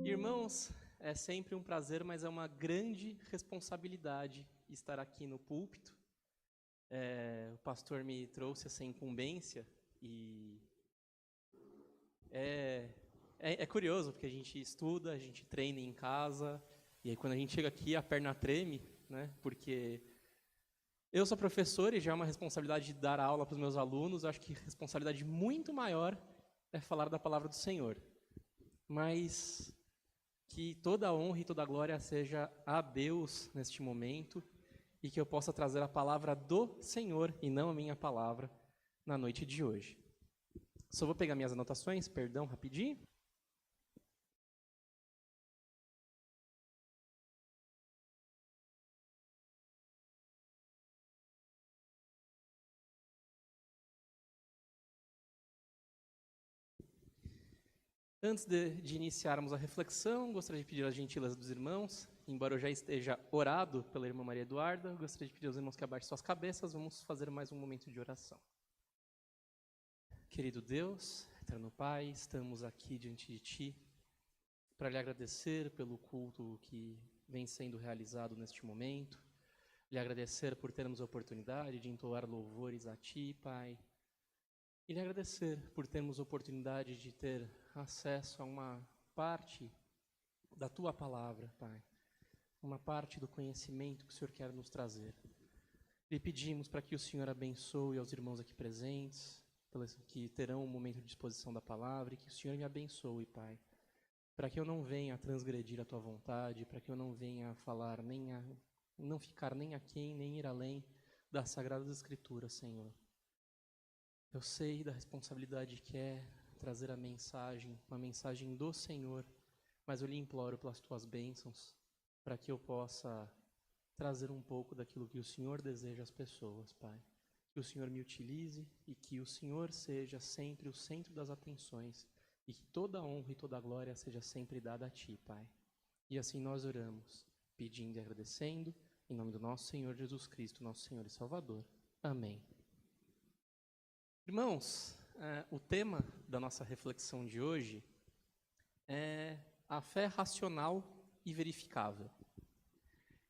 Irmãos, é sempre um prazer, mas é uma grande responsabilidade estar aqui no púlpito. O pastor me trouxe essa incumbência e é curioso, porque a gente estuda, a gente treina em casa, e aí quando a gente chega aqui a perna treme, né? Porque eu sou professor e já é uma responsabilidade de dar aula para os meus alunos. Eu acho que responsabilidade muito maior é falar da palavra do Senhor. Mas que toda a honra e toda a glória seja a Deus neste momento e que eu possa trazer a palavra do Senhor e não a minha palavra na noite de hoje. Só vou pegar minhas anotações, perdão, rapidinho. Antes de iniciarmos a reflexão, gostaria de pedir a gentileza dos irmãos, embora eu já esteja orado pela irmã Maria Eduarda, gostaria de pedir aos irmãos que abaixem suas cabeças, vamos fazer mais um momento de oração. Querido Deus, eterno Pai, estamos aqui diante de Ti para lhe agradecer pelo culto que vem sendo realizado neste momento, lhe agradecer por termos a oportunidade de entoar louvores a Ti, Pai, e lhe agradecer por termos a oportunidade de ter acesso a uma parte da Tua palavra, Pai, uma parte do conhecimento que o Senhor quer nos trazer. Lhe pedimos para que o Senhor abençoe aos irmãos aqui presentes, que terão um momento de exposição da palavra, e que o Senhor me abençoe, Pai, para que eu não venha a transgredir a Tua vontade, para que eu não venha a falar, não ficar nem aquém, nem ir além das Sagradas Escrituras, Senhor. Eu sei da responsabilidade que é trazer a mensagem, uma mensagem do Senhor, mas eu lhe imploro pelas Tuas bênçãos, para que eu possa trazer um pouco daquilo que o Senhor deseja às pessoas, Pai. Que o Senhor me utilize e que o Senhor seja sempre o centro das atenções e que toda a honra e toda a glória seja sempre dada a Ti, Pai. E assim nós oramos, pedindo e agradecendo, em nome do nosso Senhor Jesus Cristo, nosso Senhor e Salvador. Amém. Irmãos, o tema da nossa reflexão de hoje é a fé racional e verificável.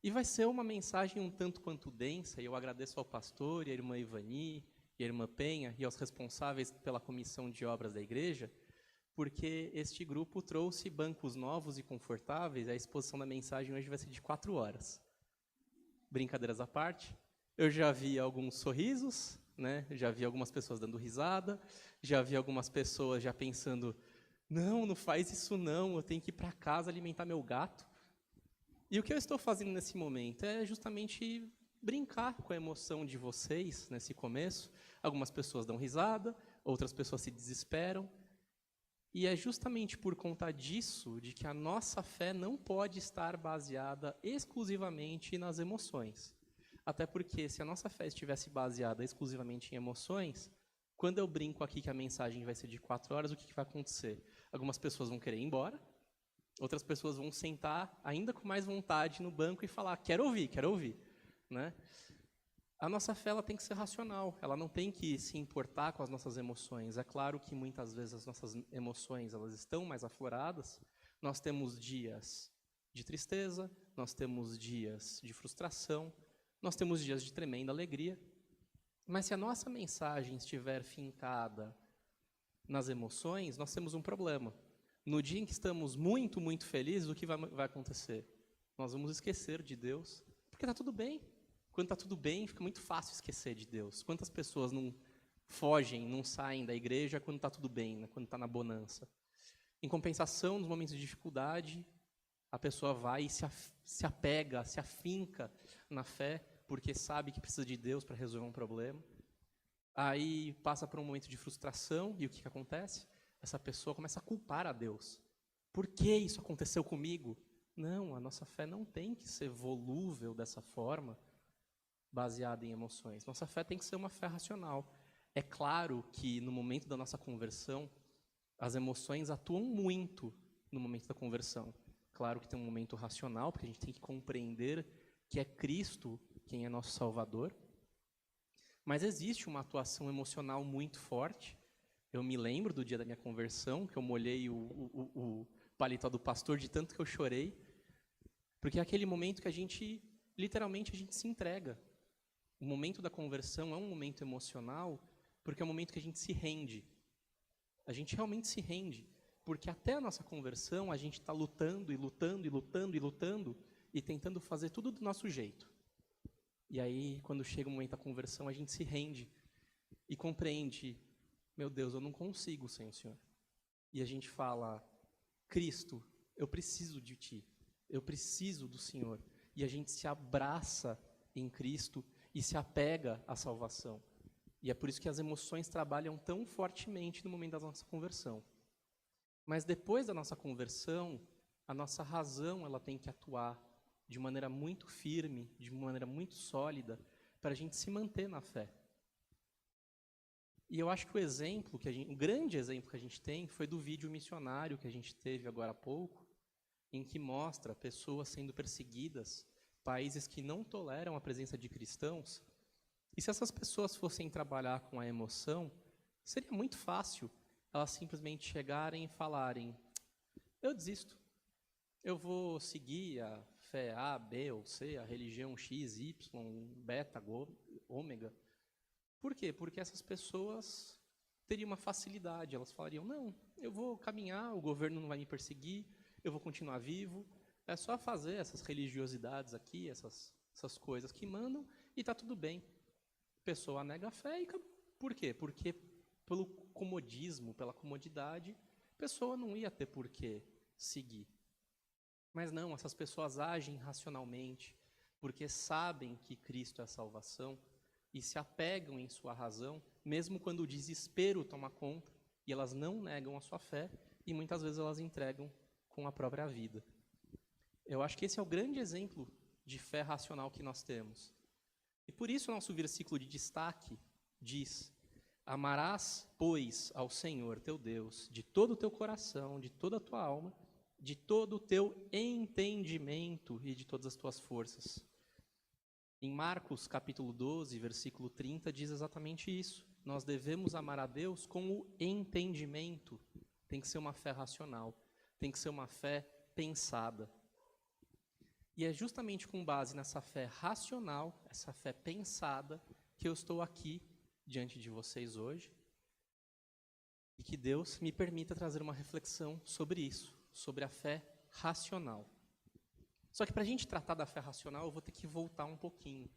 E vai ser uma mensagem um tanto quanto densa, e eu agradeço ao pastor, e à irmã Ivani, e à irmã Penha, e aos responsáveis pela comissão de obras da igreja, porque este grupo trouxe bancos novos e confortáveis, e a exposição da mensagem hoje vai ser de 4 horas. Brincadeiras à parte, eu já vi alguns sorrisos, né? Já vi algumas pessoas dando risada, já vi algumas pessoas já pensando, não faz isso não, eu tenho que ir para casa alimentar meu gato. E o que eu estou fazendo nesse momento é justamente brincar com a emoção de vocês nesse começo. Algumas pessoas dão risada, outras pessoas se desesperam. E é justamente por conta disso, de que a nossa fé não pode estar baseada exclusivamente nas emoções. Até porque se a nossa fé estivesse baseada exclusivamente em emoções, quando eu brinco aqui que a mensagem vai ser de 4 horas, o que vai acontecer? Algumas pessoas vão querer ir embora, outras pessoas vão sentar ainda com mais vontade no banco e falar, quero ouvir, né? A nossa fé ela tem que ser racional, ela não tem que se importar com as nossas emoções. É claro que muitas vezes as nossas emoções elas estão mais afloradas. Nós temos dias de tristeza, nós temos dias de frustração, nós temos dias de tremenda alegria. Mas se a nossa mensagem estiver fincada nas emoções, nós temos um problema. No dia em que estamos muito, muito felizes, o que vai acontecer? Nós vamos esquecer de Deus, porque está tudo bem. Quando está tudo bem, fica muito fácil esquecer de Deus. Quantas pessoas não fogem, não saem da igreja quando está tudo bem, né? Quando está na bonança? Em compensação, nos momentos de dificuldade, a pessoa vai e se apega, se afinca na fé, porque sabe que precisa de Deus para resolver um problema. Aí passa por um momento de frustração, e o que acontece? Essa pessoa começa a culpar a Deus. Por que isso aconteceu comigo? Não, a nossa fé não tem que ser volúvel dessa forma, baseada em emoções. Nossa fé tem que ser uma fé racional. É claro que no momento da nossa conversão, as emoções atuam muito no momento da conversão. Claro que tem um momento racional, porque a gente tem que compreender que é Cristo quem é nosso Salvador. Mas existe uma atuação emocional muito forte. Eu me lembro do dia da minha conversão, que eu molhei o paletó do pastor, de tanto que eu chorei, porque é aquele momento que a gente, literalmente, a gente se entrega. O momento da conversão é um momento emocional, porque é um momento que a gente se rende. A gente realmente se rende, porque até a nossa conversão, a gente está lutando, e lutando, e lutando, e lutando, e tentando fazer tudo do nosso jeito. E aí, quando chega o momento da conversão, a gente se rende e compreende, meu Deus, eu não consigo sem o Senhor. E a gente fala, Cristo, eu preciso de Ti, eu preciso do Senhor. E a gente se abraça em Cristo e se apega à salvação. E é por isso que as emoções trabalham tão fortemente no momento da nossa conversão. Mas depois da nossa conversão, a nossa razão ela tem que atuar de maneira muito firme, de maneira muito sólida, para a gente se manter na fé. E eu acho que o grande exemplo que a gente tem foi do vídeo missionário que a gente teve agora há pouco, em que mostra pessoas sendo perseguidas, países que não toleram a presença de cristãos. E se essas pessoas fossem trabalhar com a emoção, seria muito fácil elas simplesmente chegarem e falarem, eu desisto, eu vou seguir a fé A, B ou C, a religião X, Y, beta, ômega. Por quê? Porque essas pessoas teriam uma facilidade, elas falariam, não, eu vou caminhar, o governo não vai me perseguir, eu vou continuar vivo, é só fazer essas religiosidades aqui, essas coisas que mandam, e está tudo bem. A pessoa nega a fé e acabou. Por quê? Porque pelo comodismo, pela comodidade, a pessoa não ia ter por que seguir. Mas não, essas pessoas agem racionalmente, porque sabem que Cristo é a salvação, e se apegam em sua razão, mesmo quando o desespero toma conta, e elas não negam a sua fé, e muitas vezes elas entregam com a própria vida. Eu acho que esse é o grande exemplo de fé racional que nós temos. E por isso o nosso versículo de destaque diz, amarás, pois, ao Senhor teu Deus, de todo o teu coração, de toda a tua alma, de todo o teu entendimento e de todas as tuas forças. Em Marcos, capítulo 12, versículo 30, diz exatamente isso. Nós devemos amar a Deus com o entendimento. Tem que ser uma fé racional, tem que ser uma fé pensada. E é justamente com base nessa fé racional, essa fé pensada, que eu estou aqui diante de vocês hoje. E que Deus me permita trazer uma reflexão sobre isso, sobre a fé racional. Só que para a gente tratar da fé racional, eu vou ter que voltar um pouquinho.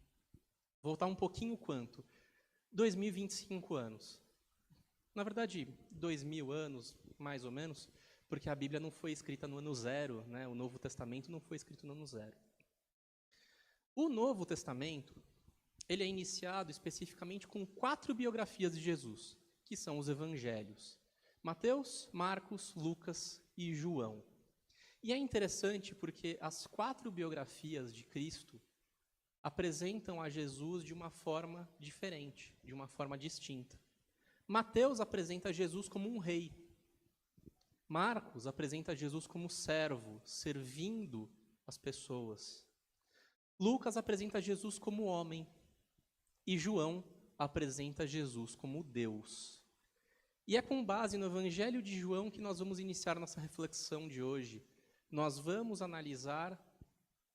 Voltar um pouquinho quanto? 2025 anos. Na verdade, 2000 anos, mais ou menos, porque a Bíblia não foi escrita no ano zero, né? O Novo Testamento não foi escrito no ano zero. O Novo Testamento, ele é iniciado especificamente com 4 biografias de Jesus, que são os evangelhos. Mateus, Marcos, Lucas e João. E é interessante porque as 4 biografias de Cristo apresentam a Jesus de uma forma diferente, de uma forma distinta. Mateus apresenta Jesus como um rei. Marcos apresenta Jesus como servo, servindo as pessoas. Lucas apresenta Jesus como homem. E João apresenta Jesus como Deus. E é com base no Evangelho de João que nós vamos iniciar nossa reflexão de hoje. Nós vamos analisar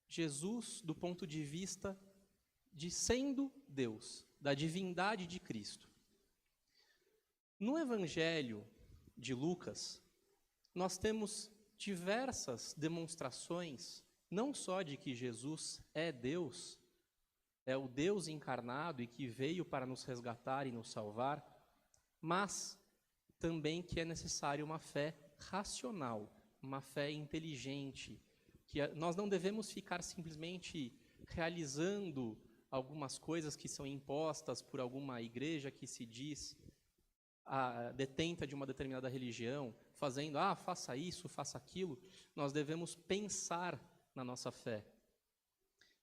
Jesus do ponto de vista de sendo Deus, da divindade de Cristo. No Evangelho de Lucas, nós temos diversas demonstrações, não só de que Jesus é Deus, é o Deus encarnado e que veio para nos resgatar e nos salvar, mas também que é necessário uma fé racional, uma fé inteligente, que nós não devemos ficar simplesmente realizando algumas coisas que são impostas por alguma igreja que se diz detenta de uma determinada religião, fazendo, faça isso, faça aquilo. Nós devemos pensar na nossa fé.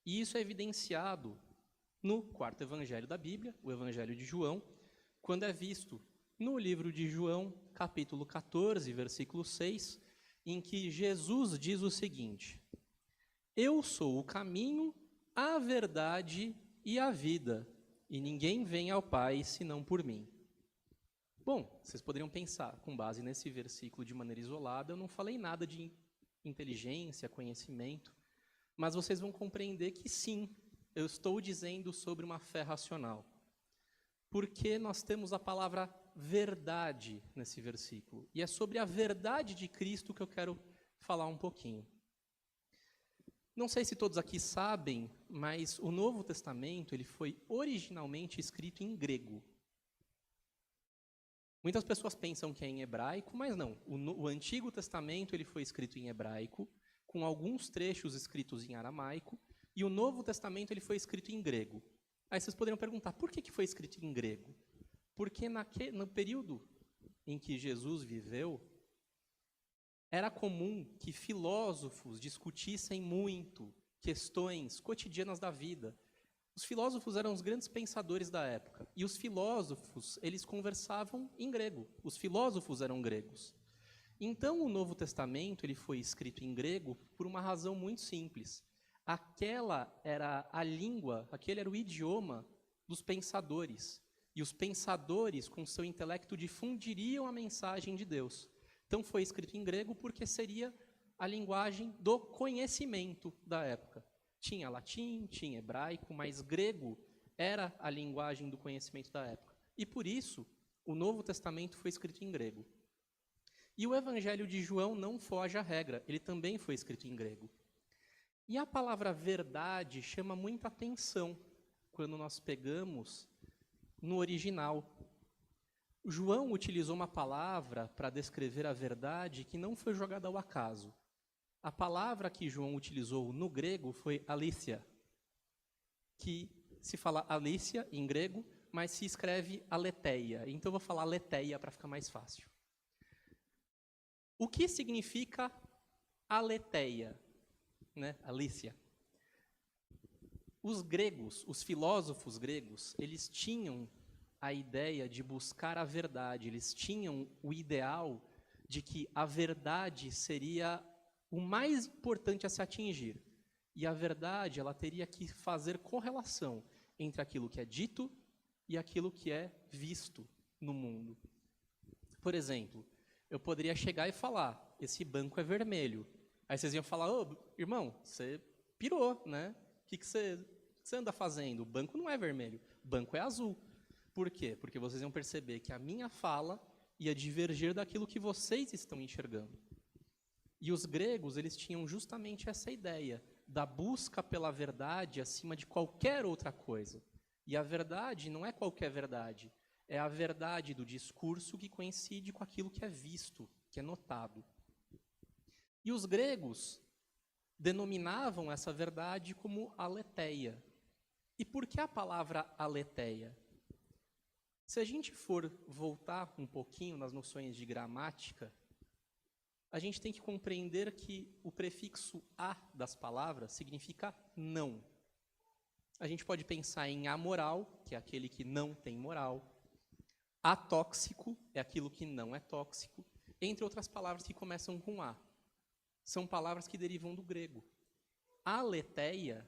E isso é evidenciado no 4º evangelho da Bíblia, o Evangelho de João, quando é visto no livro de João, capítulo 14, versículo 6, em que Jesus diz o seguinte: eu sou o caminho, a verdade e a vida, e ninguém vem ao Pai senão por mim. Bom, vocês poderiam pensar, com base nesse versículo de maneira isolada, eu não falei nada de inteligência, conhecimento, mas vocês vão compreender que sim, eu estou dizendo sobre uma fé racional. Porque nós temos a palavra verdade nesse versículo. E é sobre a verdade de Cristo que eu quero falar um pouquinho. Não sei se todos aqui sabem, mas o Novo Testamento ele foi originalmente escrito em grego. Muitas pessoas pensam que é em hebraico, mas não. O Antigo Testamento ele foi escrito em hebraico, com alguns trechos escritos em aramaico, e o Novo Testamento ele foi escrito em grego. Aí vocês poderiam perguntar, por que foi escrito em grego? Porque no período em que Jesus viveu, era comum que filósofos discutissem muito questões cotidianas da vida. Os filósofos eram os grandes pensadores da época. E os filósofos, eles conversavam em grego. Os filósofos eram gregos. Então, o Novo Testamento ele foi escrito em grego por uma razão muito simples. Aquela era a língua, aquele era o idioma dos pensadores. E os pensadores, com seu intelecto, difundiriam a mensagem de Deus. Então, foi escrito em grego porque seria a linguagem do conhecimento da época. Tinha latim, tinha hebraico, mas grego era a linguagem do conhecimento da época. E por isso, o Novo Testamento foi escrito em grego. E o Evangelho de João não foge à regra, ele também foi escrito em grego. E a palavra verdade chama muita atenção quando nós pegamos no original. João utilizou uma palavra para descrever a verdade que não foi jogada ao acaso. A palavra que João utilizou no grego foi aletheia, que se fala aletheia em grego, mas se escreve aletheia. Então eu vou falar aletheia para ficar mais fácil. O que significa aletheia? Aletheia. Os gregos, os filósofos gregos, eles tinham a ideia de buscar a verdade, eles tinham o ideal de que a verdade seria o mais importante a se atingir. E a verdade, ela teria que fazer correlação entre aquilo que é dito e aquilo que é visto no mundo. Por exemplo, eu poderia chegar e falar, esse banco é vermelho. Aí vocês iam falar, ô, irmão, você pirou, né? O que você anda fazendo? O banco não é vermelho, o banco é azul. Por quê? Porque vocês iam perceber que a minha fala ia divergir daquilo que vocês estão enxergando. E os gregos, eles tinham justamente essa ideia da busca pela verdade acima de qualquer outra coisa. E a verdade não é qualquer verdade, é a verdade do discurso que coincide com aquilo que é visto, que é notado. E os gregos denominavam essa verdade como aletheia. E por que a palavra aletheia? Se a gente for voltar um pouquinho nas noções de gramática, a gente tem que compreender que o prefixo a das palavras significa não. A gente pode pensar em amoral, que é aquele que não tem moral. Atóxico é aquilo que não é tóxico. Entre outras palavras que começam com a. São palavras que derivam do grego. Aletheia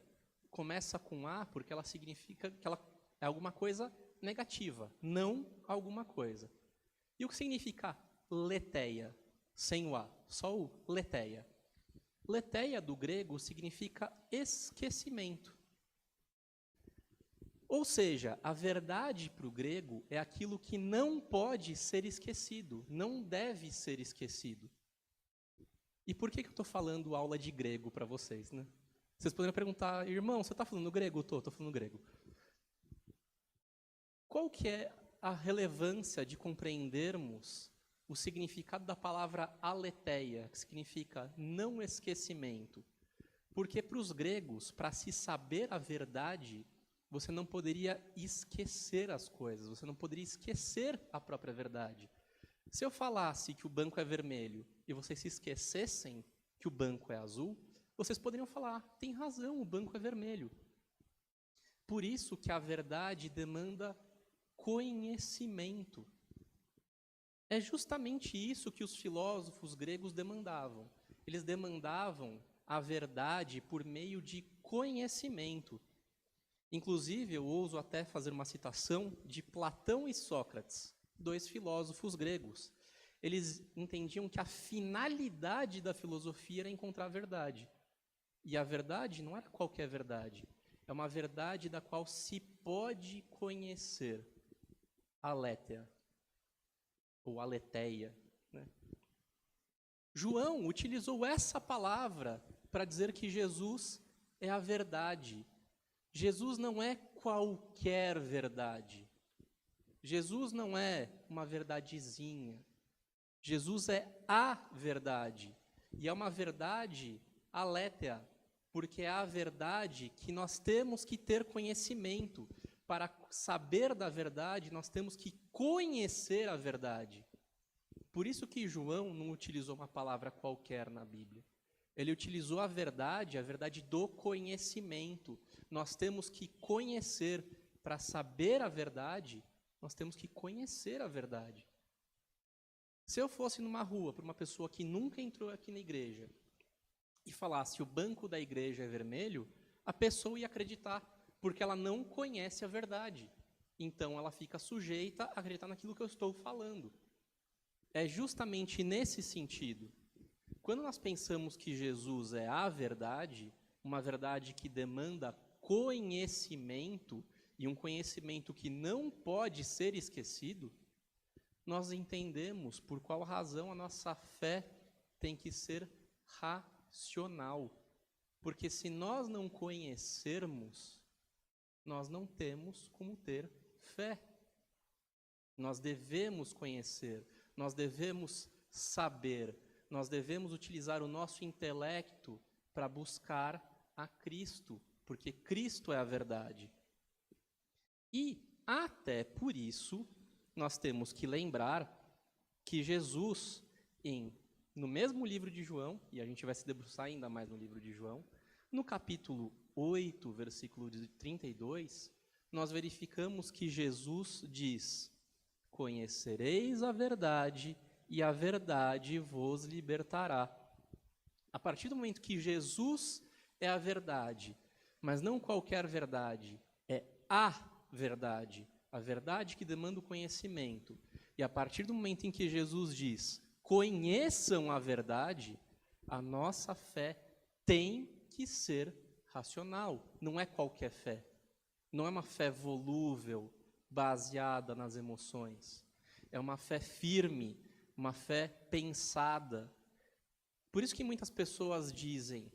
começa com a porque ela significa que ela é alguma coisa negativa, não alguma coisa. E o que significa letheia? Sem o a, só o letheia. Letheia do grego significa esquecimento. Ou seja, a verdade para o grego é aquilo que não pode ser esquecido, não deve ser esquecido. E por que eu estou falando aula de grego para vocês, né? Vocês poderiam perguntar, irmão, você está falando grego? Estou falando grego. Qual que é a relevância de compreendermos o significado da palavra aletheia, que significa não esquecimento? Porque para os gregos, para se saber a verdade, você não poderia esquecer as coisas, você não poderia esquecer a própria verdade. Se eu falasse que o banco é vermelho e vocês se esquecessem que o banco é azul, vocês poderiam falar, tem razão, o banco é vermelho. Por isso que a verdade demanda conhecimento. É justamente isso que os filósofos gregos demandavam. Eles demandavam a verdade por meio de conhecimento. Inclusive, eu ouso até fazer uma citação de Platão e Sócrates. dois filósofos gregos. Eles entendiam que a finalidade da filosofia era encontrar a verdade. E a verdade não era qualquer verdade. É uma verdade da qual se pode conhecer. Aletheia, ou aletheia. Né? João utilizou essa palavra para dizer que Jesus é a verdade. Jesus não é qualquer verdade. Jesus não é uma verdadezinha. Jesus é a verdade. E é uma verdade aletheia, porque é a verdade que nós temos que ter conhecimento. Para saber da verdade, nós temos que conhecer a verdade. Por isso que João não utilizou uma palavra qualquer na Bíblia. Ele utilizou a verdade do conhecimento. Nós temos que conhecer. Para saber a verdade, nós temos que conhecer a verdade. Se eu fosse numa rua para uma pessoa que nunca entrou aqui na igreja e falasse o banco da igreja é vermelho, a pessoa ia acreditar, porque ela não conhece a verdade. Então ela fica sujeita a acreditar naquilo que eu estou falando. É justamente nesse sentido. Quando nós pensamos que Jesus é a verdade, uma verdade que demanda conhecimento, e um conhecimento que não pode ser esquecido, nós entendemos por qual razão a nossa fé tem que ser racional. Porque se nós não conhecermos, nós não temos como ter fé. Nós devemos conhecer, nós devemos saber, nós devemos utilizar o nosso intelecto para buscar a Cristo, porque Cristo é a verdade. E, até por isso, nós temos que lembrar que Jesus, no mesmo livro de João, e a gente vai se debruçar ainda mais no livro de João, no capítulo 8, versículo 32, nós verificamos que Jesus diz: conhecereis a verdade, e a verdade vos libertará. A partir do momento que Jesus é a verdade, mas não qualquer verdade, é a verdade que demanda o conhecimento. E a partir do momento em que Jesus diz, conheçam a verdade, a nossa fé tem que ser racional. Não é qualquer fé. Não é uma fé volúvel, baseada nas emoções. É uma fé firme, uma fé pensada. Por isso que muitas pessoas dizem,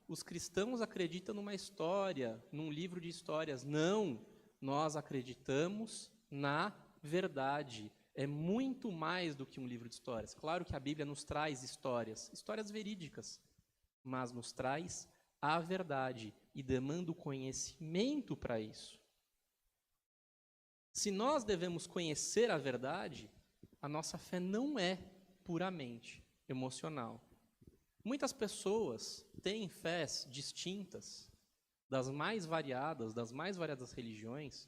os cristãos acreditam numa história, num livro de histórias. Não, nós acreditamos na verdade. É muito mais do que um livro de histórias. Claro que a Bíblia nos traz histórias verídicas, mas nos traz a verdade e demanda o conhecimento para isso. Se nós devemos conhecer a verdade, a nossa fé não é puramente emocional. Muitas pessoas têm fés distintas, das mais variadas religiões,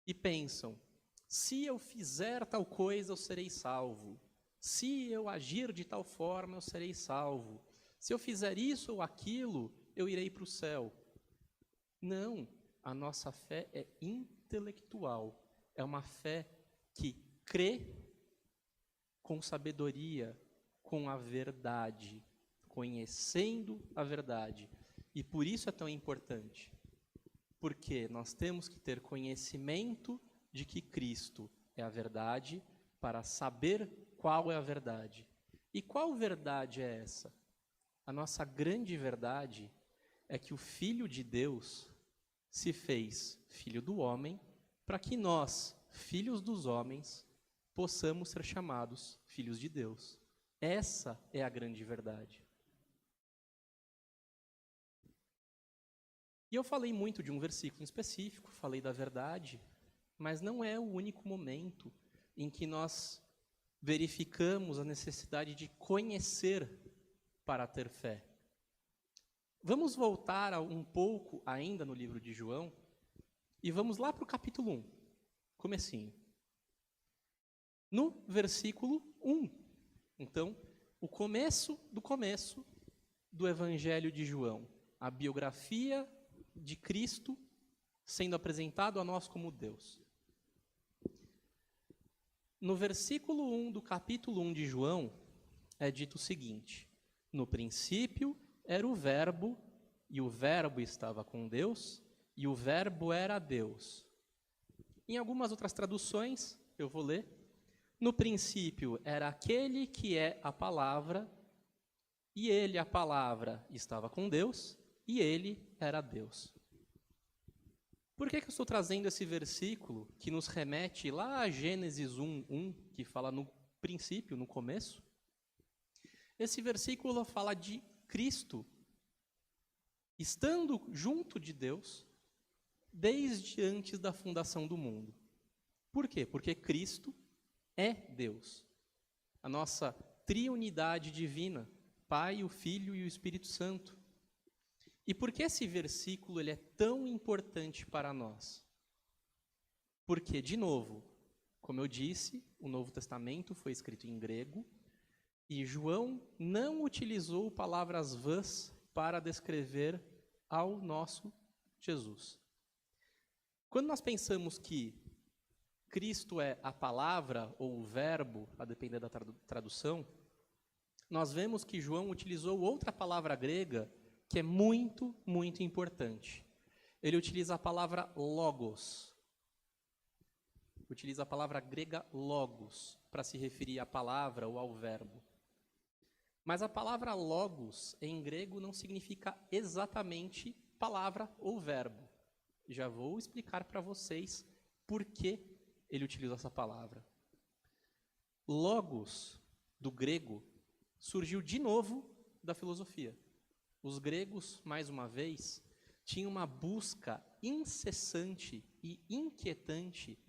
e pensam, se eu fizer tal coisa, eu serei salvo. Se eu agir de tal forma, eu serei salvo. Se eu fizer isso ou aquilo, eu irei para o céu. Não, a nossa fé é intelectual. É uma fé que crê com sabedoria, com a verdade, conhecendo a verdade. E por isso é tão importante. Porque nós temos que ter conhecimento de que Cristo é a verdade para saber qual é a verdade. E qual verdade é essa? A nossa grande verdade é que o Filho de Deus se fez filho do homem para que nós, filhos dos homens, possamos ser chamados filhos de Deus. Essa é a grande verdade. E eu falei muito de um versículo em específico, falei da verdade, mas não é o único momento em que nós verificamos a necessidade de conhecer para ter fé. Vamos voltar um pouco ainda no livro de João e vamos lá para o capítulo 1, comecinho. No versículo 1, então, o começo do Evangelho de João, a biografia de Cristo sendo apresentado a nós como Deus. No versículo 1 do capítulo 1 de João, é dito o seguinte: no princípio era o Verbo, e o Verbo estava com Deus, e o Verbo era Deus. Em algumas outras traduções, eu vou ler: no princípio era aquele que é a palavra, e ele, a palavra, estava com Deus, e ele era Deus. Por que eu estou trazendo esse versículo que nos remete lá a Gênesis 1:1, que fala no princípio, no começo? Esse versículo fala de Cristo estando junto de Deus desde antes da fundação do mundo. Por quê? Porque Cristo é Deus. A nossa triunidade divina, Pai, o Filho e o Espírito Santo. E por que esse versículo ele é tão importante para nós? Porque, de novo, como eu disse, o Novo Testamento foi escrito em grego e João não utilizou palavras vãs para descrever ao nosso Jesus. Quando nós pensamos que Cristo é a palavra ou o verbo, a depender da tradução, nós vemos que João utilizou outra palavra grega que é muito, muito importante. Ele utiliza a palavra logos. Utiliza a palavra grega logos para se referir à palavra ou ao verbo. Mas a palavra logos em grego não significa exatamente palavra ou verbo. Já vou explicar para vocês por que ele utilizou essa palavra. Logos, do grego, surgiu de novo da filosofia. Os gregos, mais uma vez, tinham uma busca incessante e inquietante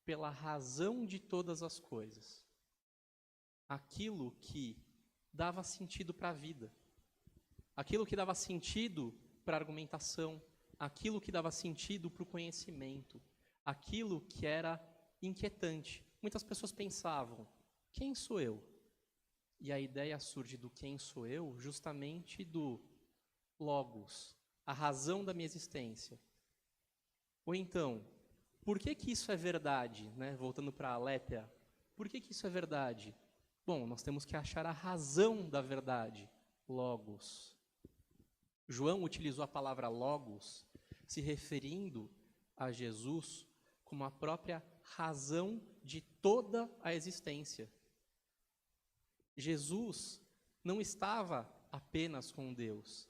pela razão de todas as coisas. Aquilo que dava sentido para a vida. Aquilo que dava sentido para a argumentação. Aquilo que dava sentido para o conhecimento. Aquilo que era inquietante. Muitas pessoas pensavam: quem sou eu? E a ideia surge do quem sou eu, justamente do logos, a razão da minha existência. Ou então, por que isso é verdade? Né? Voltando para a Aletheia, por que isso é verdade? Bom, nós temos que achar a razão da verdade, logos. João utilizou a palavra logos, se referindo a Jesus como a própria razão de toda a existência. Jesus não estava apenas com Deus,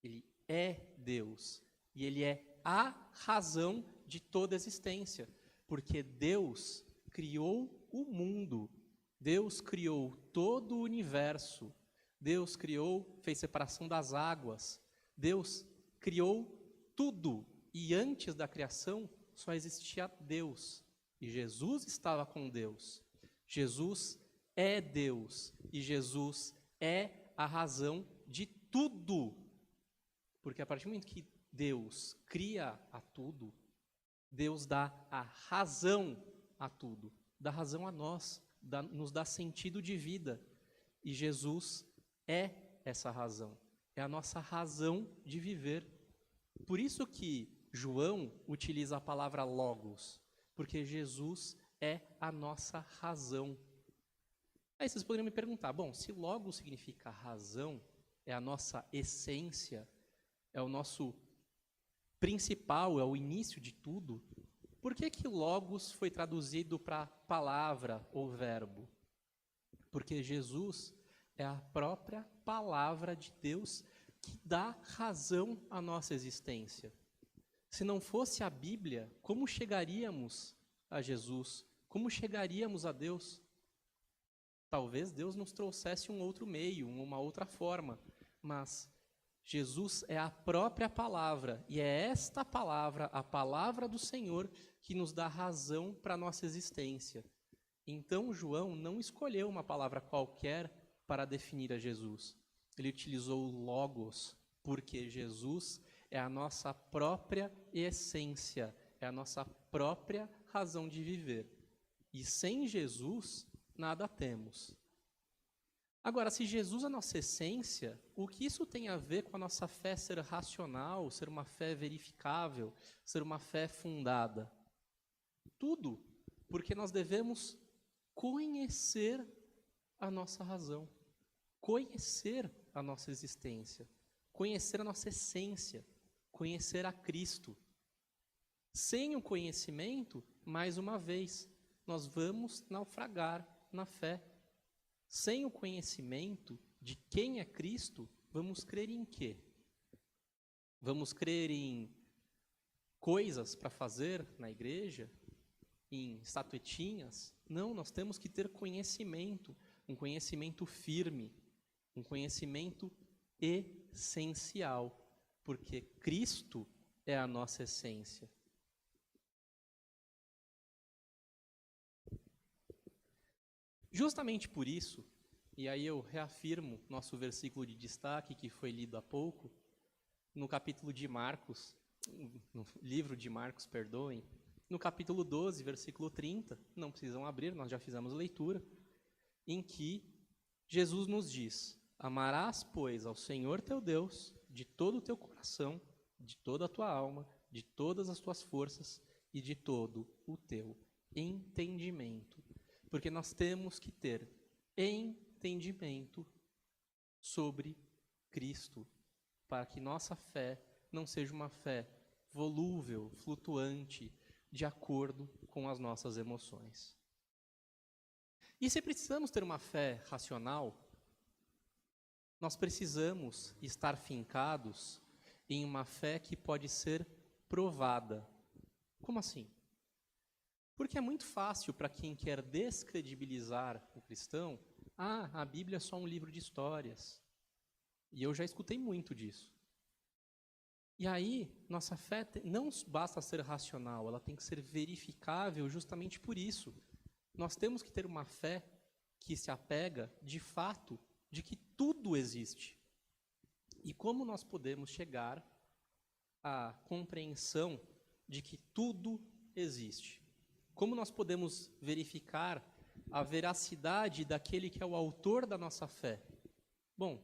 ele é Deus, e ele é a razão de toda a existência, porque Deus criou o mundo, Deus criou todo o universo, Deus criou, fez separação das águas, Deus criou tudo, e antes da criação só existia Deus, e Jesus estava com Deus. Jesus é Deus, e Jesus é a razão de tudo. Porque a partir do momento que Deus cria a tudo, Deus dá a razão a tudo, dá razão a nós, nos dá sentido de vida. E Jesus é essa razão, é a nossa razão de viver. Por isso que João utiliza a palavra logos, porque Jesus é a nossa razão. Aí vocês poderiam me perguntar, bom, se logos significa razão, é a nossa essência, é o nosso principal, é o início de tudo, por que logos foi traduzido para palavra ou verbo? Porque Jesus é a própria palavra de Deus que dá razão à nossa existência. Se não fosse a Bíblia, como chegaríamos a Jesus? Como chegaríamos a Deus? Talvez Deus nos trouxesse um outro meio, uma outra forma, mas Jesus é a própria palavra, e é esta palavra, a palavra do Senhor, que nos dá razão para a nossa existência. Então, João não escolheu uma palavra qualquer para definir a Jesus. Ele utilizou o logos, porque Jesus é a nossa própria essência, é a nossa própria razão de viver. E sem Jesus, nada temos. Agora, se Jesus é a nossa essência, o que isso tem a ver com a nossa fé ser racional, ser uma fé verificável, ser uma fé fundada? Tudo, porque nós devemos conhecer a nossa razão, conhecer a nossa existência, conhecer a nossa essência, conhecer a Cristo. Sem o conhecimento, mais uma vez, nós vamos naufragar na fé. Sem o conhecimento de quem é Cristo, vamos crer em quê? Vamos crer em coisas para fazer na igreja? Em estatuetinhas? Não, nós temos que ter conhecimento, um conhecimento firme, um conhecimento essencial, porque Cristo é a nossa essência. Justamente por isso, e aí eu reafirmo nosso versículo de destaque que foi lido há pouco, no capítulo de Marcos, no livro de Marcos, perdoem, no capítulo 12, versículo 30, não precisam abrir, nós já fizemos leitura, em que Jesus nos diz: amarás, pois, ao Senhor teu Deus de todo o teu coração, de toda a tua alma, de todas as tuas forças e de todo o teu entendimento. Porque nós temos que ter entendimento sobre Cristo, para que nossa fé não seja uma fé volúvel, flutuante, de acordo com as nossas emoções. E se precisamos ter uma fé racional, nós precisamos estar fincados em uma fé que pode ser provada. Como assim? Porque é muito fácil para quem quer descredibilizar o cristão, a Bíblia é só um livro de histórias. E eu já escutei muito disso. E aí, nossa fé não basta ser racional, ela tem que ser verificável justamente por isso. Nós temos que ter uma fé que se apega, de fato, de que tudo existe. E como nós podemos chegar à compreensão de que tudo existe? Como nós podemos verificar a veracidade daquele que é o autor da nossa fé? Bom,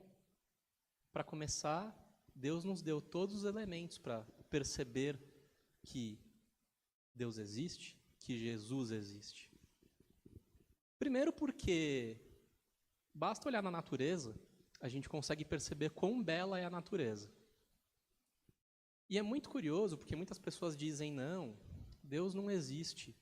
para começar, Deus nos deu todos os elementos para perceber que Deus existe, que Jesus existe. Primeiro porque basta olhar na natureza, a gente consegue perceber quão bela é a natureza. E é muito curioso, porque muitas pessoas dizem, não, Deus não existe.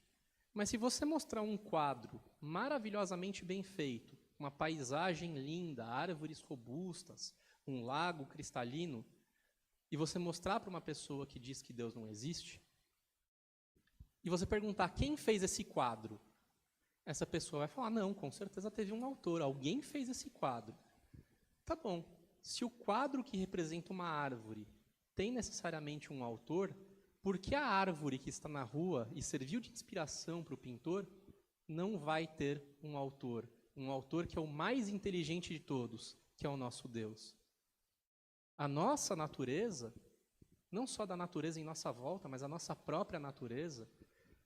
Mas se você mostrar um quadro maravilhosamente bem feito, uma paisagem linda, árvores robustas, um lago cristalino, e você mostrar para uma pessoa que diz que Deus não existe, e você perguntar quem fez esse quadro, essa pessoa vai falar, não, com certeza teve um autor, alguém fez esse quadro. Tá bom, se o quadro que representa uma árvore tem necessariamente um autor, por que a árvore que está na rua e serviu de inspiração para o pintor não vai ter um autor que é o mais inteligente de todos, que é o nosso Deus? A nossa natureza, não só da natureza em nossa volta, mas a nossa própria natureza,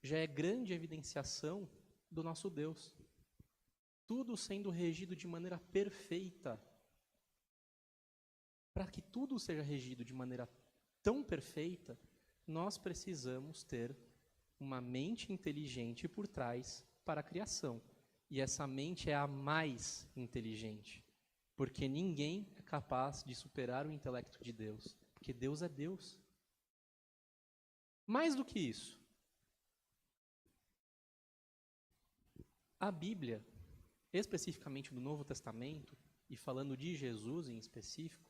já é grande evidenciação do nosso Deus. Tudo sendo regido de maneira perfeita. Para que tudo seja regido de maneira tão perfeita, nós precisamos ter uma mente inteligente por trás para a criação. E essa mente é a mais inteligente, porque ninguém é capaz de superar o intelecto de Deus, porque Deus é Deus. Mais do que isso, a Bíblia, especificamente do Novo Testamento, e falando de Jesus em específico,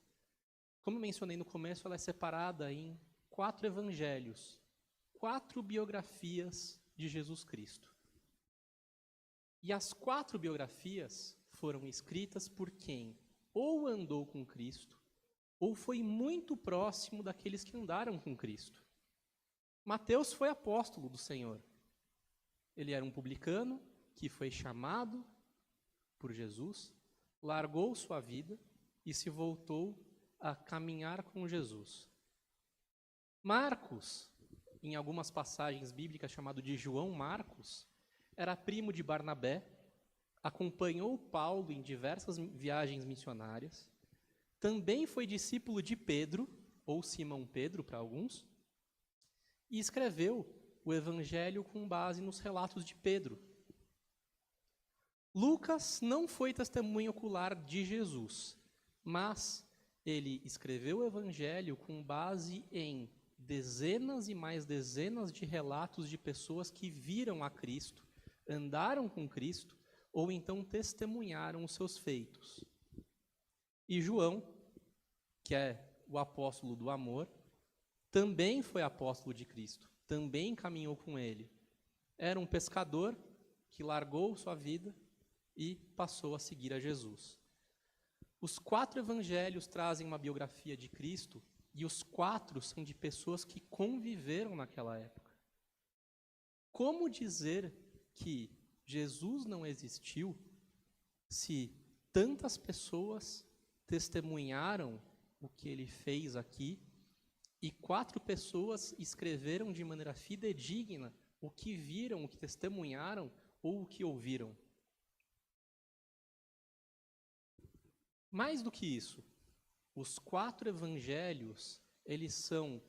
como mencionei no começo, ela é separada em 4 evangelhos, 4 biografias de Jesus Cristo. E as 4 biografias foram escritas por quem ou andou com Cristo, ou foi muito próximo daqueles que andaram com Cristo. Mateus foi apóstolo do Senhor. Ele era um publicano que foi chamado por Jesus, largou sua vida e se voltou a caminhar com Jesus. Marcos, em algumas passagens bíblicas chamado de João Marcos, era primo de Barnabé, acompanhou Paulo em diversas viagens missionárias, também foi discípulo de Pedro, ou Simão Pedro para alguns, e escreveu o Evangelho com base nos relatos de Pedro. Lucas não foi testemunha ocular de Jesus, mas ele escreveu o evangelho com base em dezenas e mais dezenas de relatos de pessoas que viram a Cristo, andaram com Cristo, ou então testemunharam os seus feitos. E João, que é o apóstolo do amor, também foi apóstolo de Cristo, também caminhou com ele. Era um pescador que largou sua vida e passou a seguir a Jesus. Os 4 evangelhos trazem uma biografia de Cristo e os 4 são de pessoas que conviveram naquela época. Como dizer que Jesus não existiu se tantas pessoas testemunharam o que ele fez aqui e 4 pessoas escreveram de maneira fidedigna o que viram, o que testemunharam ou o que ouviram? Mais do que isso, os 4 evangelhos, eles são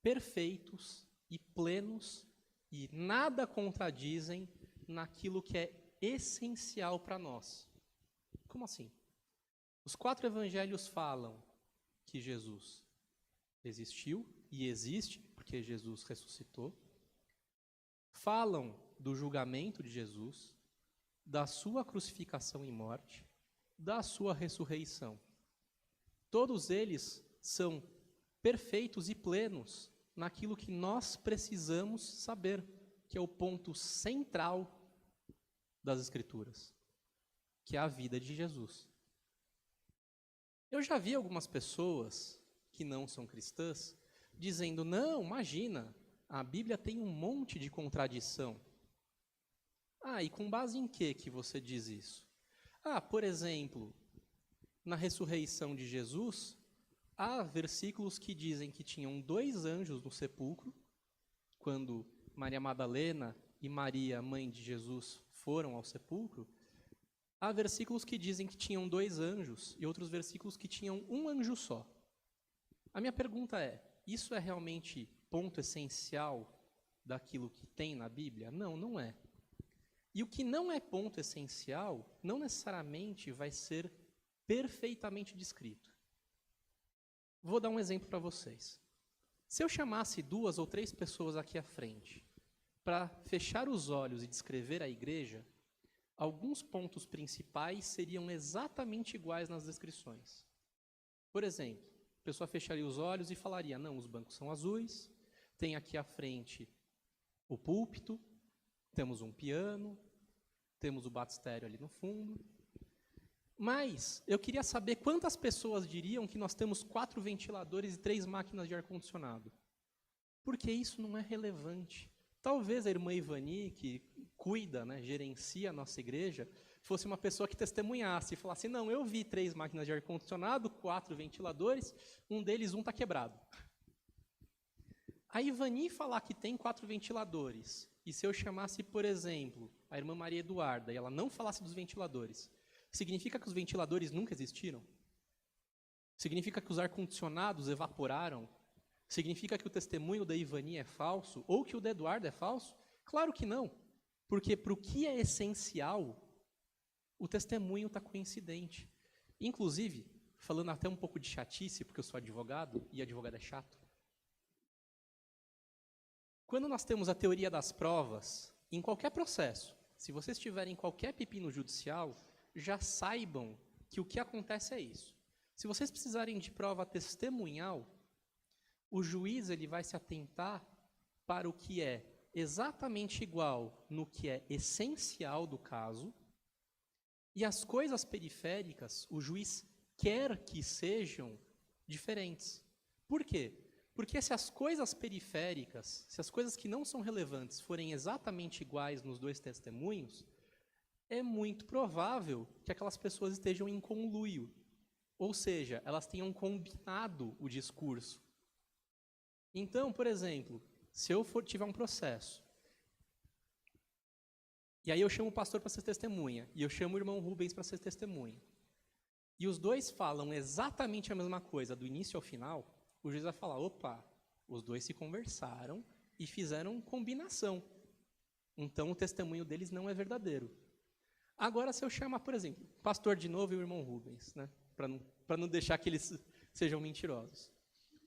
perfeitos e plenos e nada contradizem naquilo que é essencial para nós. Como assim? Os 4 evangelhos falam que Jesus existiu e existe, porque Jesus ressuscitou. Falam do julgamento de Jesus, da sua crucificação e morte, da sua ressurreição. Todos eles são perfeitos e plenos naquilo que nós precisamos saber, que é o ponto central das Escrituras, que é a vida de Jesus. Eu já vi algumas pessoas que não são cristãs dizendo, não, imagina, a Bíblia tem um monte de contradição. E com base em que você diz isso? Por exemplo, na ressurreição de Jesus, há versículos que dizem que tinham 2 anjos no sepulcro, quando Maria Madalena e Maria, mãe de Jesus, foram ao sepulcro. Há versículos que dizem que tinham 2 anjos e outros versículos que tinham um anjo só. A minha pergunta é, isso é realmente ponto essencial daquilo que tem na Bíblia? Não, não é. E o que não é ponto essencial, não necessariamente vai ser perfeitamente descrito. Vou dar um exemplo para vocês. Se eu chamasse 2 ou 3 pessoas aqui à frente para fechar os olhos e descrever a igreja, alguns pontos principais seriam exatamente iguais nas descrições. Por exemplo, a pessoa fecharia os olhos e falaria, não, os bancos são azuis, tem aqui à frente o púlpito, temos um piano, temos o batistério ali no fundo. Mas eu queria saber quantas pessoas diriam que nós temos 4 ventiladores e 3 máquinas de ar-condicionado. Porque isso não é relevante. Talvez a irmã Ivani, que cuida, gerencia a nossa igreja, fosse uma pessoa que testemunhasse e falasse, não, eu vi 3 máquinas de ar-condicionado, 4 ventiladores, um deles está quebrado. A Ivani falar que tem 4 ventiladores, e se eu chamasse, por exemplo, a irmã Maria Eduarda, e ela não falasse dos ventiladores, significa que os ventiladores nunca existiram? Significa que os ar-condicionados evaporaram? Significa que o testemunho da Ivani é falso? Ou que o da Eduarda é falso? Claro que não. Porque para o que é essencial, o testemunho está coincidente. Inclusive, falando até um pouco de chatice, porque eu sou advogado, e advogado é chato, quando nós temos a teoria das provas, em qualquer processo, se vocês tiverem qualquer pepino judicial, já saibam que o que acontece é isso. Se vocês precisarem de prova testemunhal, o juiz ele vai se atentar para o que é exatamente igual no que é essencial do caso, e as coisas periféricas, o juiz quer que sejam diferentes. Por quê? Porque se as coisas periféricas, se as coisas que não são relevantes forem exatamente iguais nos 2 testemunhos, é muito provável que aquelas pessoas estejam em conluio. Ou seja, elas tenham combinado o discurso. Então, por exemplo, se eu tiver um processo, e aí eu chamo o pastor para ser testemunha, e eu chamo o irmão Rubens para ser testemunha, e os 2 falam exatamente a mesma coisa, do início ao final, o juiz vai falar, opa, os 2 se conversaram e fizeram combinação. Então, o testemunho deles não é verdadeiro. Agora, se eu chamar, por exemplo, pastor de novo e o irmão Rubens, né? Para não deixar que eles sejam mentirosos.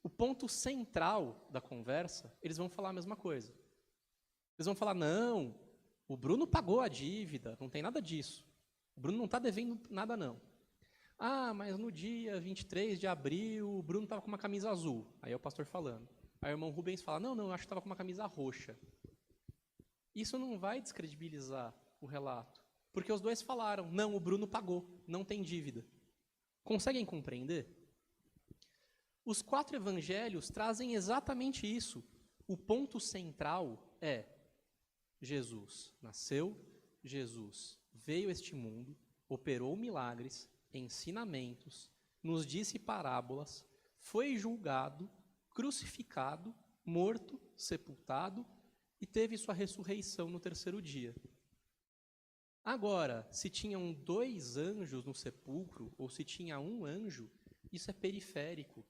O ponto central da conversa, eles vão falar a mesma coisa. Eles vão falar, não, o Bruno pagou a dívida, não tem nada disso. O Bruno não está devendo nada, não. Ah, mas no dia 23 de abril, o Bruno estava com uma camisa azul. Aí é o pastor falando. Aí o irmão Rubens fala, não, eu acho que estava com uma camisa roxa. Isso não vai descredibilizar o relato. Porque os dois falaram, não, o Bruno pagou, não tem dívida. Conseguem compreender? Os 4 evangelhos trazem exatamente isso. O ponto central é Jesus nasceu, Jesus veio a este mundo, operou milagres, ensinamentos, nos disse parábolas, foi julgado, crucificado, morto, sepultado e teve sua ressurreição no 3º dia. Agora, se tinham 2 anjos no sepulcro, ou se tinha 1 anjo, isso é periférico.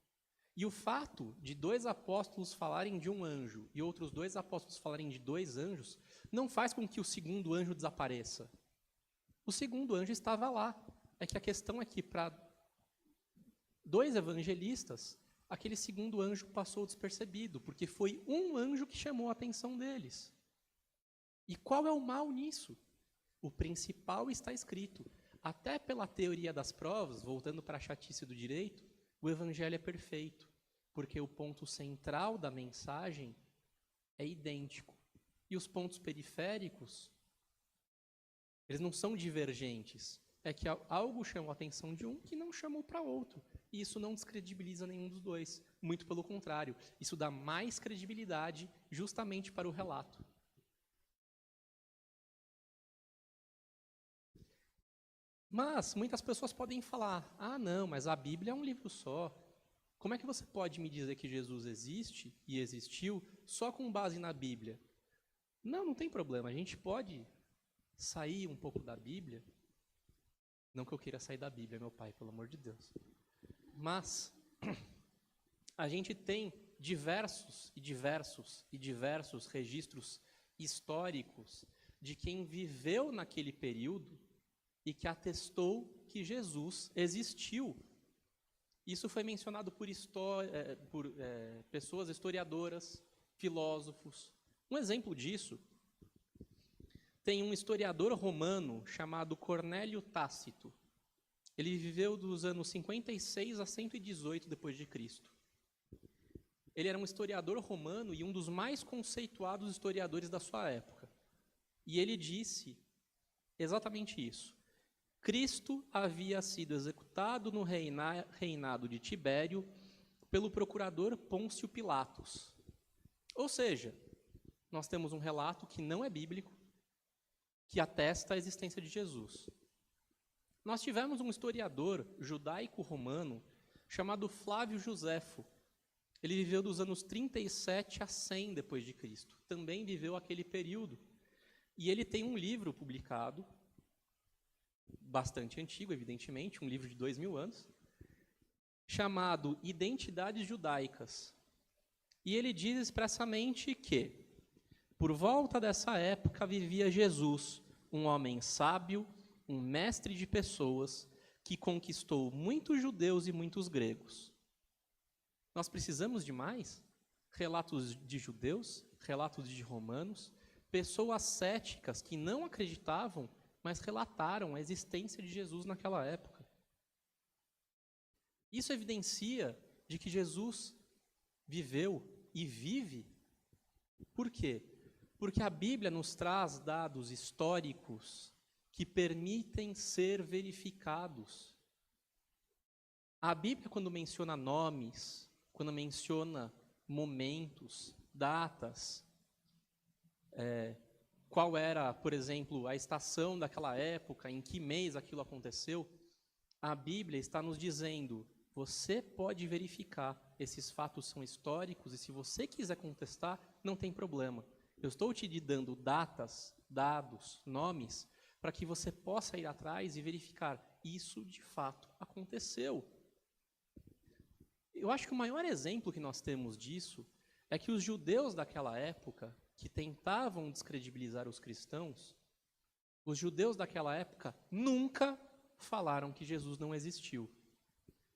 E o fato de 2 apóstolos falarem de 1 anjo e outros 2 apóstolos falarem de 2 anjos, não faz com que o 2º anjo desapareça. O 2º anjo estava lá. É que a questão é que para 2 evangelistas, aquele 2º anjo passou despercebido, porque foi 1 anjo que chamou a atenção deles. E qual é o mal nisso? O principal está escrito. Até pela teoria das provas, voltando para a chatice do direito, o evangelho é perfeito, porque o ponto central da mensagem é idêntico. E os pontos periféricos, eles não são divergentes. É que algo chamou a atenção de um que não chamou para outro. E isso não descredibiliza nenhum dos dois. Muito pelo contrário, isso dá mais credibilidade justamente para o relato. Mas muitas pessoas podem falar, ah não, mas a Bíblia é um livro só. Como é que você pode me dizer que Jesus existe e existiu só com base na Bíblia? Não tem problema, a gente pode sair um pouco da Bíblia. Não que eu queira sair da Bíblia, meu pai, pelo amor de Deus. Mas a gente tem diversos registros históricos de quem viveu naquele período e que atestou que Jesus existiu. Isso foi mencionado por pessoas historiadoras, filósofos. Um exemplo disso, tem um historiador romano chamado Cornélio Tácito. Ele viveu dos anos 56 a 118 depois de Cristo. Ele era um historiador romano e um dos mais conceituados historiadores da sua época. E ele disse exatamente isso. Cristo havia sido executado no reinado de Tibério pelo procurador Pôncio Pilatos. Ou seja, nós temos um relato que não é bíblico, que atesta a existência de Jesus. Nós tivemos um historiador judaico-romano chamado Flávio Joséfo. Ele viveu dos anos 37 a 100 depois de Cristo. Também viveu aquele período. E ele tem um livro publicado, bastante antigo, evidentemente, um livro de 2000 anos, chamado Identidades Judaicas. E ele diz expressamente que, por volta dessa época, vivia Jesus, um homem sábio, um mestre de pessoas, que conquistou muitos judeus e muitos gregos. Nós precisamos de mais? Relatos de judeus, relatos de romanos, pessoas céticas que não acreditavam, mas relataram a existência de Jesus naquela época. Isso evidencia de que Jesus viveu e vive. Por quê? Porque a Bíblia nos traz dados históricos que permitem ser verificados. A Bíblia, quando menciona nomes, quando menciona momentos, datas, qual era, por exemplo, a estação daquela época, em que mês aquilo aconteceu, a Bíblia está nos dizendo, você pode verificar, esses fatos são históricos, e se você quiser contestar, não tem problema. Eu estou te dando datas, dados, nomes, para que você possa ir atrás e verificar, isso de fato aconteceu. Eu acho que o maior exemplo que nós temos disso é que os judeus daquela época, que tentavam descredibilizar os cristãos, Os judeus daquela época nunca falaram que Jesus não existiu.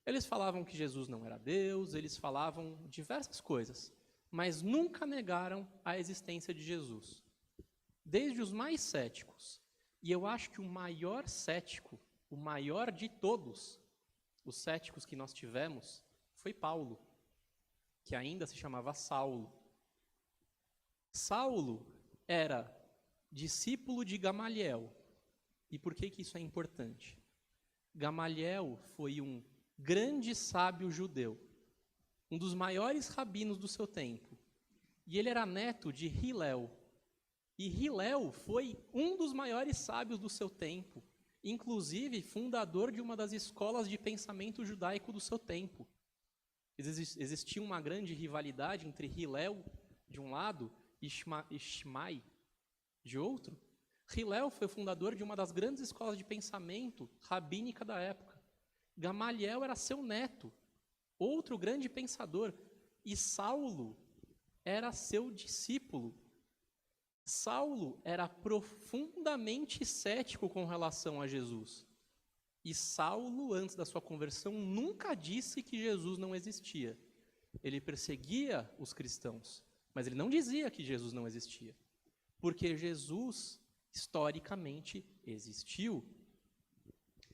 Eles falavam que Jesus não era Deus, eles falavam diversas coisas, mas nunca negaram a existência de Jesus. Desde os mais céticos. E eu acho que o maior cético, o maior de todos os céticos que nós tivemos, foi Paulo, que ainda se chamava Saulo. Saulo era discípulo de Gamaliel. E por que isso é importante? Gamaliel foi um grande sábio judeu, um dos maiores rabinos do seu tempo. E ele era neto de Hilel. E Hilel foi um dos maiores sábios do seu tempo, inclusive fundador de uma das escolas de pensamento judaico do seu tempo. Existia uma grande rivalidade entre Hilel, de um lado, e Shammai, de outro. Hilel foi fundador de uma das grandes escolas de pensamento rabínica da época. Gamaliel era seu neto, outro grande pensador, e Saulo era seu discípulo. Saulo era profundamente cético com relação a Jesus. E Saulo, antes da sua conversão, nunca disse que Jesus não existia. Ele perseguia os cristãos, mas ele não dizia que Jesus não existia. Porque Jesus, historicamente, existiu.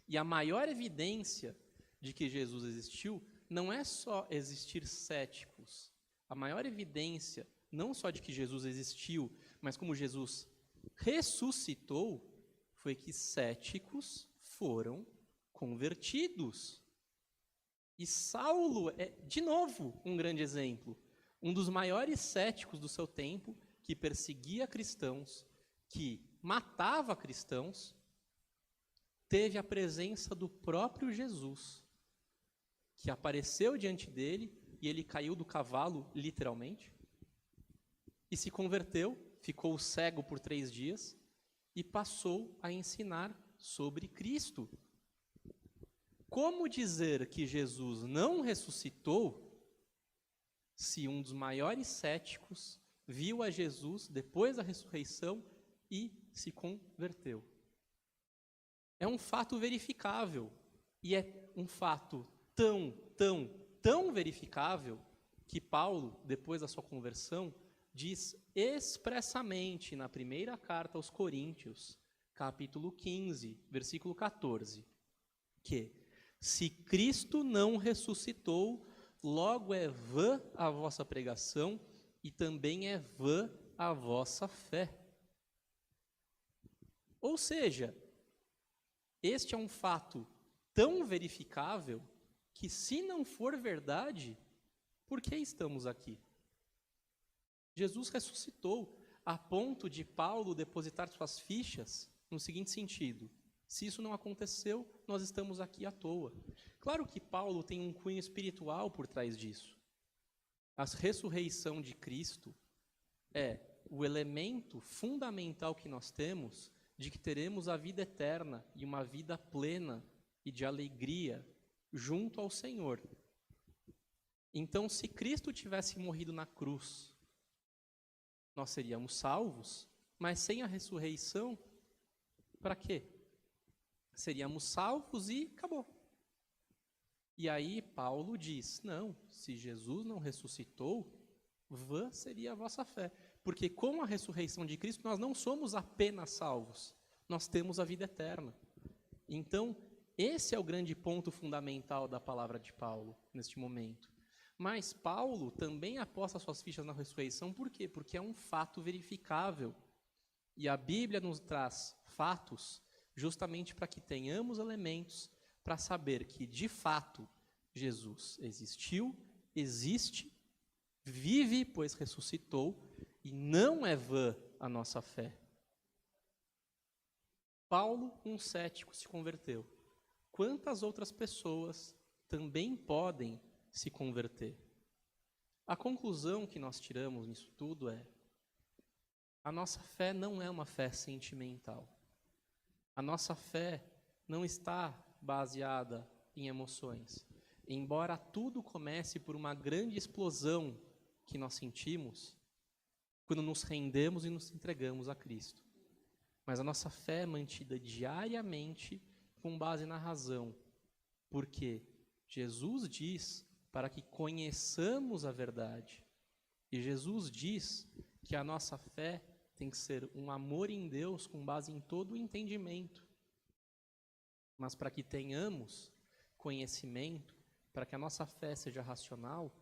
E a maior evidência de que Jesus existiu não é só existir céticos. A maior evidência, não só de que Jesus existiu, mas como Jesus ressuscitou, foi que céticos foram convertidos. E Saulo é, de novo, um grande exemplo. Um dos maiores céticos do seu tempo, que perseguia cristãos, que matava cristãos, teve a presença do próprio Jesus, que apareceu diante dele, e ele caiu do cavalo, literalmente, e se converteu, ficou cego por 3 dias, e passou a ensinar sobre Cristo. Como dizer que Jesus não ressuscitou, se um dos maiores céticos viu a Jesus depois da ressurreição e se converteu? É um fato verificável, e é um fato tão verificável, que Paulo, depois da sua conversão, diz expressamente na primeira carta aos Coríntios, capítulo 15, versículo 14, que se Cristo não ressuscitou, logo é vã a vossa pregação e também é vã a vossa fé. Ou seja, este é um fato tão verificável que, se não for verdade, por que estamos aqui? Jesus ressuscitou a ponto de Paulo depositar suas fichas no seguinte sentido: se isso não aconteceu, nós estamos aqui à toa. Claro que Paulo tem um cunho espiritual por trás disso. A ressurreição de Cristo é o elemento fundamental que nós temos de que teremos a vida eterna e uma vida plena e de alegria junto ao Senhor. Então, se Cristo tivesse morrido na cruz, nós seríamos salvos, mas sem a ressurreição, para quê? Seríamos salvos e acabou. E aí Paulo diz, não, se Jesus não ressuscitou, vã seria a vossa fé. Porque com a ressurreição de Cristo, nós não somos apenas salvos, nós temos a vida eterna. Então, esse é o grande ponto fundamental da palavra de Paulo, neste momento. Mas Paulo também aposta suas fichas na ressurreição, por quê? Porque é um fato verificável. E a Bíblia nos traz fatos justamente para que tenhamos elementos para saber que, de fato, Jesus existiu, existe, vive, pois ressuscitou, e não é vã a nossa fé. Paulo, um cético, se converteu. Quantas outras pessoas também podem se converter? A conclusão que nós tiramos nisso tudo é: a nossa fé não é uma fé sentimental. A nossa fé não está baseada em emoções. Embora tudo comece por uma grande explosão que nós sentimos quando nos rendemos e nos entregamos a Cristo. mas a nossa fé é mantida diariamente com base na razão, porque Jesus diz para que conheçamos a verdade, e Jesus diz que a nossa fé tem que ser um amor em Deus com base em todo o entendimento. Mas para que tenhamos conhecimento, para que a nossa fé seja racional,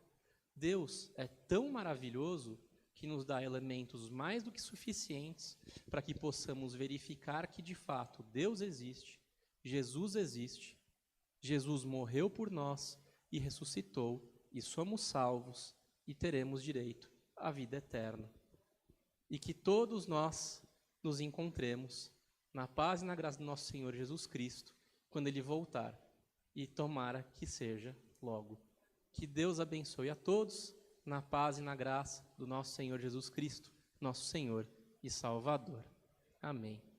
Deus é tão maravilhoso que nos dá elementos mais do que suficientes para que possamos verificar que, de fato, Deus existe, Jesus morreu por nós e ressuscitou, e somos salvos e teremos direito à vida eterna. E que todos nós nos encontremos na paz e na graça do nosso Senhor Jesus Cristo, quando Ele voltar, e tomara que seja logo. Que Deus abençoe a todos, na paz e na graça do nosso Senhor Jesus Cristo, nosso Senhor e Salvador. Amém.